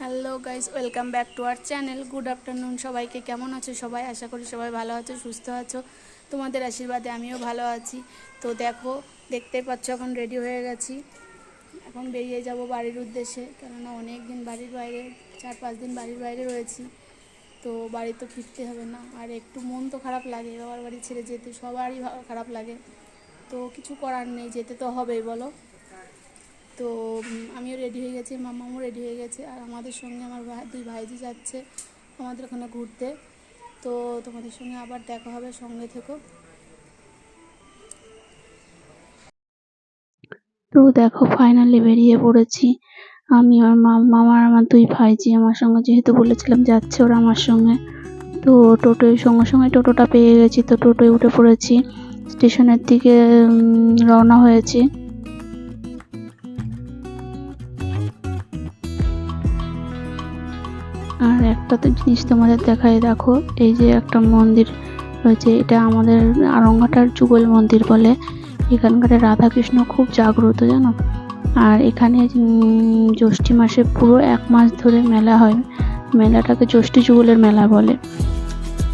Hello guys, welcome back to our channel. Good afternoon সবাইকে। কেমন আছো সবাই? আশা করি সবাই ভালো আছো, সুস্থ আছো। তোমাদের আশীর্বাদে আমিও ভালো আছি। তো দেখো, দেখতেই পাচ্ছ এখন রেডি হয়ে গেছি। এখন বেরিয়ে যাব বাড়ির উদ্দেশ্যে, কেননা অনেক দিন বাড়ির বাইরে, 4-5 দিন বাড়ির বাইরে রয়েছি। তো বাড়ি তো ফিরতে হবে না, আর একটু মন তো খারাপ লাগে, বাবার বাড়ি ছেড়ে যেতে সবারই খারাপ লাগে। তো কিছু করার নেই, যেতে তো হবেই বলো। তো আমিও রেডি হয়ে গেছি, মামাও রেডি হয়ে গেছে, আর আমাদের সঙ্গে আমার দুই ভাইজি যাচ্ছে আমাদের ওখানে ঘুরতে। তো তোমাদের সঙ্গে আবার দেখা হবে, সঙ্গে থেকো। তো দেখো ফাইনালি বেরিয়ে পড়েছি আমি, আর মামা আর আমার দুই ভাইজি আমার সঙ্গে, যেহেতু বলেছিলাম যাচ্ছে ওরা আমার সঙ্গে। তো টোটোয় সঙ্গে সঙ্গে টোটোটা পেয়ে গেছি, তো টোটোয় উঠে পড়েছি, স্টেশনের দিকে রওনা হয়েছি। আর একটা তো জিনিস তোমাদের দেখাই, দেখো এই যে একটা মন্দির রয়েছে, এটা আমাদের আরংঘাটার যুগল মন্দির বলে। এখানকার রাধাকৃষ্ণ খুব জাগ্রত জানো। আর এখানে জ্যৈষ্ঠী মাসে পুরো 1 মাস ধরে মেলা হয়, মেলাটাকে জ্যৈষ্ঠী যুগলের মেলা বলে।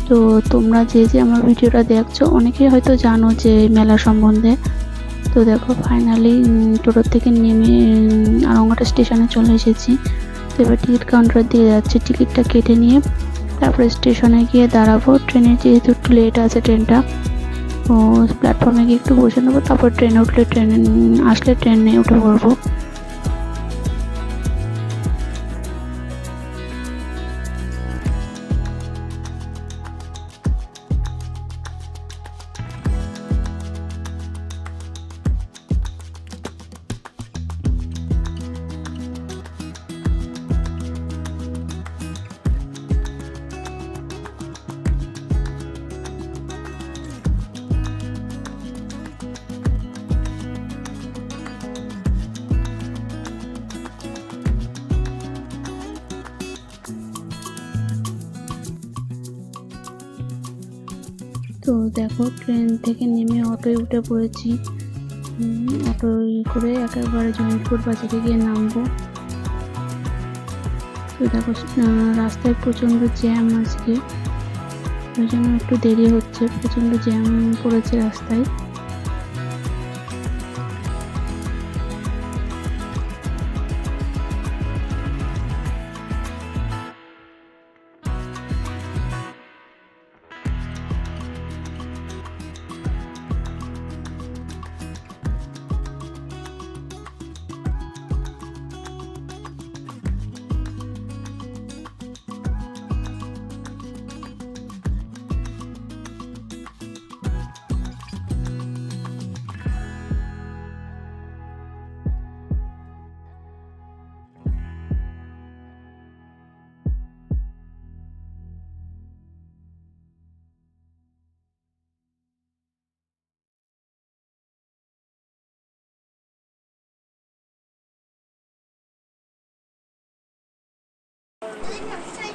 তো তোমরা যে আমার ভিডিওটা দেখছো অনেকেই হয়তো জানো যে মেলা সম্বন্ধে। তো দেখো ফাইনালি টোটোর থেকে নেমে আরংঘাটা স্টেশনে চলে এসেছি। তো এবার টিকিট কাউন্টারের দিকে যাচ্ছি, টিকিটটা কেটে নিয়ে তারপরে স্টেশনে গিয়ে দাঁড়াবো। ট্রেনের যেহেতু একটু লেট আছে ট্রেনটা, তো প্ল্যাটফর্মে গিয়ে একটু বসে নেবো, তারপর ট্রেনে উঠলে আসলে ট্রেনে উঠে পড়বো। তো দেখো ট্রেন থেকে নেমে অটোয় উঠে পড়েছি। অটোয় করে একেবারে জয়ন্তপুর বাজারে গিয়ে নামবো। তো দেখো রাস্তায় প্রচণ্ড জ্যাম আজকে, ওই জন্য একটু দেরি হচ্ছে, প্রচণ্ড জ্যাম পড়েছে রাস্তায়।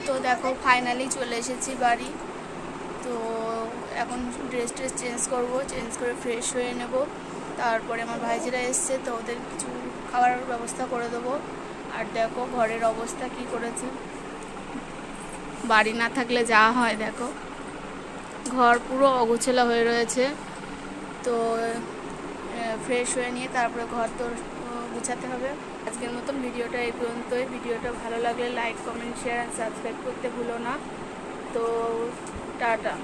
তো দেখো ফাইনালি চলে এসেছি বাড়ি। তো এখন ড্রেস চেঞ্জ করব, চেঞ্জ করে ফ্রেশ হয়ে নেব। তারপরে আমার ভাইজিরা এসছে, তো ওদের কিছু খাওয়ার ব্যবস্থা করে দেবো। আর দেখো ঘরের অবস্থা কি করেছে, বাড়ি না থাকলে যা হয়। দেখো ঘর পুরো অগোছালো হয়ে রয়েছে। তো ফ্রেশ হয়ে নিয়ে তারপরে ঘর তো গুছাতে হবে। আজকের মতন ভিডিওটা এই পর্যন্তই। ভিডিওটা ভালো লাগলে লাইক, কমেন্ট, শেয়ার আর সাবস্ক্রাইব করতে ভুলো না। তো টাটা।